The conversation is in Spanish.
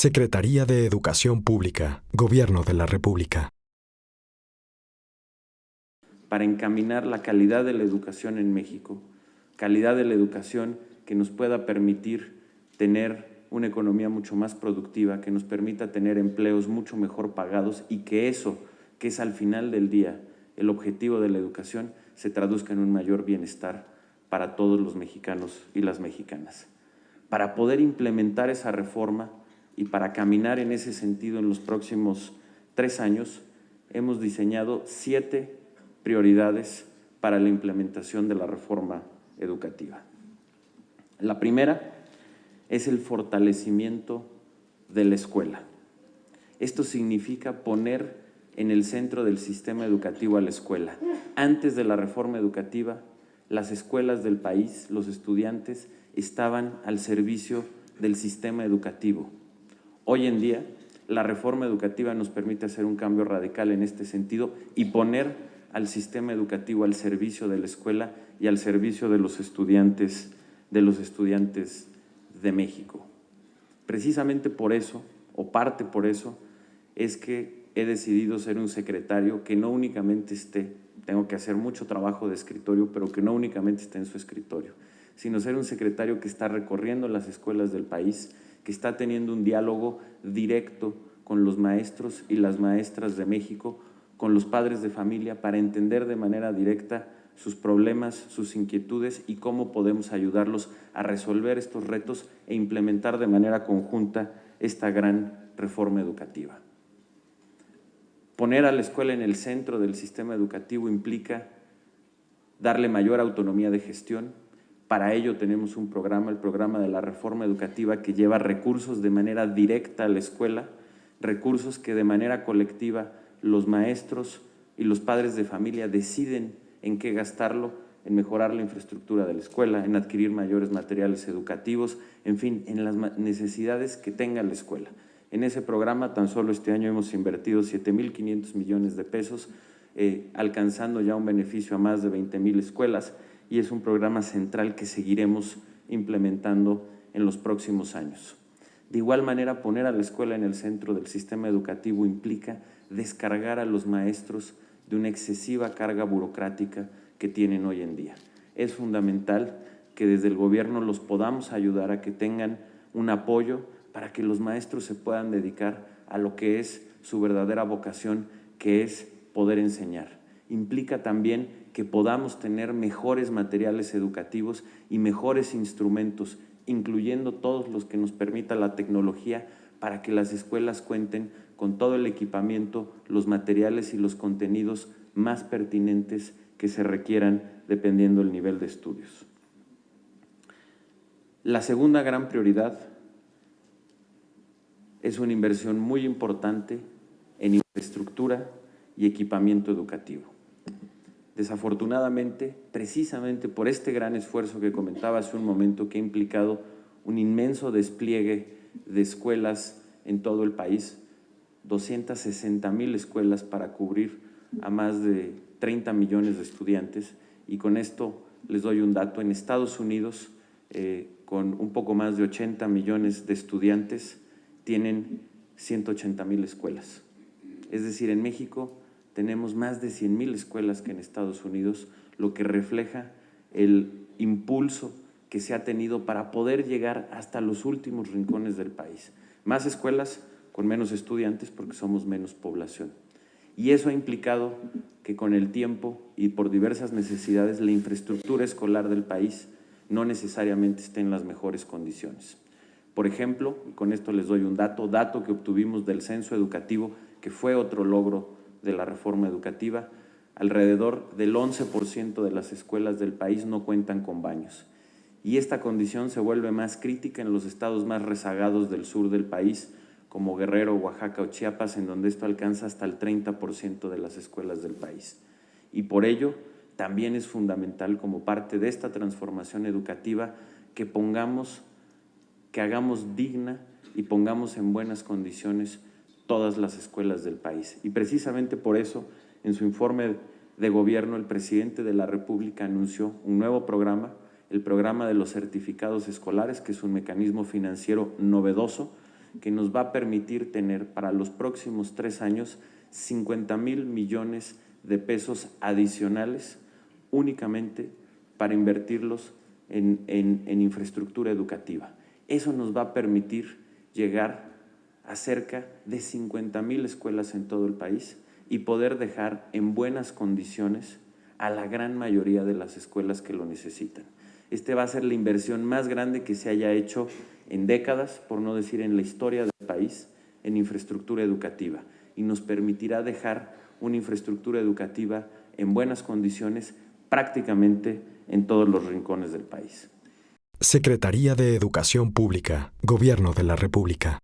Secretaría de Educación Pública, Gobierno de la República. Para encaminar la calidad de la educación en México, calidad de la educación que nos pueda permitir tener una economía mucho más productiva, que nos permita tener empleos mucho mejor pagados y que eso, que es al final del día el objetivo de la educación, se traduzca en un mayor bienestar para todos los mexicanos y las mexicanas. Para poder implementar esa reforma y para caminar en ese sentido en los próximos 3 años, hemos diseñado 7 prioridades para la implementación de la reforma educativa. La primera es el fortalecimiento de la escuela. Esto significa poner en el centro del sistema educativo a la escuela. Antes de la reforma educativa, las escuelas del país, los estudiantes, estaban al servicio del sistema educativo. Hoy en día, la reforma educativa nos permite hacer un cambio radical en este sentido y poner al sistema educativo al servicio de la escuela y al servicio de los estudiantes de México. Precisamente por eso, o parte por eso, es que he decidido ser un secretario que no únicamente tengo que hacer mucho trabajo de escritorio, pero que no únicamente esté en su escritorio, sino ser un secretario que está recorriendo las escuelas del país, que está teniendo un diálogo directo con los maestros y las maestras de México, con los padres de familia, para entender de manera directa sus problemas, sus inquietudes y cómo podemos ayudarlos a resolver estos retos e implementar de manera conjunta esta gran reforma educativa. Poner a la escuela en el centro del sistema educativo implica darle mayor autonomía de gestión. Para ello tenemos un programa, el programa de la reforma educativa, que lleva recursos de manera directa a la escuela, recursos que de manera colectiva los maestros y los padres de familia deciden en qué gastarlo, en mejorar la infraestructura de la escuela, en adquirir mayores materiales educativos, en fin, en las necesidades que tenga la escuela. En ese programa tan solo este año hemos invertido 7,500 millones de pesos, alcanzando ya un beneficio a más de 20,000 escuelas, y es un programa central que seguiremos implementando en los próximos años. De igual manera, poner a la escuela en el centro del sistema educativo implica descargar a los maestros de una excesiva carga burocrática que tienen hoy en día. Es fundamental que desde el gobierno los podamos ayudar a que tengan un apoyo para que los maestros se puedan dedicar a lo que es su verdadera vocación, que es poder enseñar. Implica también que podamos tener mejores materiales educativos y mejores instrumentos, incluyendo todos los que nos permita la tecnología, para que las escuelas cuenten con todo el equipamiento, los materiales y los contenidos más pertinentes que se requieran dependiendo del nivel de estudios. La segunda gran prioridad es una inversión muy importante en infraestructura y equipamiento educativo. Desafortunadamente, precisamente por este gran esfuerzo que comentaba hace un momento, que ha implicado un inmenso despliegue de escuelas en todo el país, 260,000 escuelas para cubrir a más de 30 millones de estudiantes, y con esto les doy un dato: en Estados Unidos, con un poco más de 80 millones de estudiantes, tienen 180,000 escuelas. Es decir, en México tenemos más de 100,000 escuelas que en Estados Unidos, lo que refleja el impulso que se ha tenido para poder llegar hasta los últimos rincones del país. Más escuelas con menos estudiantes porque somos menos población. Y eso ha implicado que con el tiempo y por diversas necesidades la infraestructura escolar del país no necesariamente esté en las mejores condiciones. Por ejemplo, y con esto les doy un dato que obtuvimos del censo educativo, que fue otro logro de la reforma educativa: alrededor del 11% de las escuelas del país no cuentan con baños. Y esta condición se vuelve más crítica en los estados más rezagados del sur del país, como Guerrero, Oaxaca o Chiapas, en donde esto alcanza hasta el 30% de las escuelas del país. Y por ello, también es fundamental, como parte de esta transformación educativa, que hagamos digna y pongamos en buenas condiciones todas las escuelas del país. Y precisamente por eso, en su informe de gobierno, el presidente de la República anunció un nuevo programa, el programa de los certificados escolares, que es un mecanismo financiero novedoso que nos va a permitir tener para los próximos 3 años 50,000 millones de pesos adicionales únicamente para invertirlos en infraestructura educativa. Eso nos va a permitir llegar a cerca de 50,000 escuelas en todo el país y poder dejar en buenas condiciones a la gran mayoría de las escuelas que lo necesitan. Este va a ser la inversión más grande que se haya hecho en décadas, por no decir en la historia del país, en infraestructura educativa, y nos permitirá dejar una infraestructura educativa en buenas condiciones prácticamente en todos los rincones del país. Secretaría de Educación Pública, Gobierno de la República.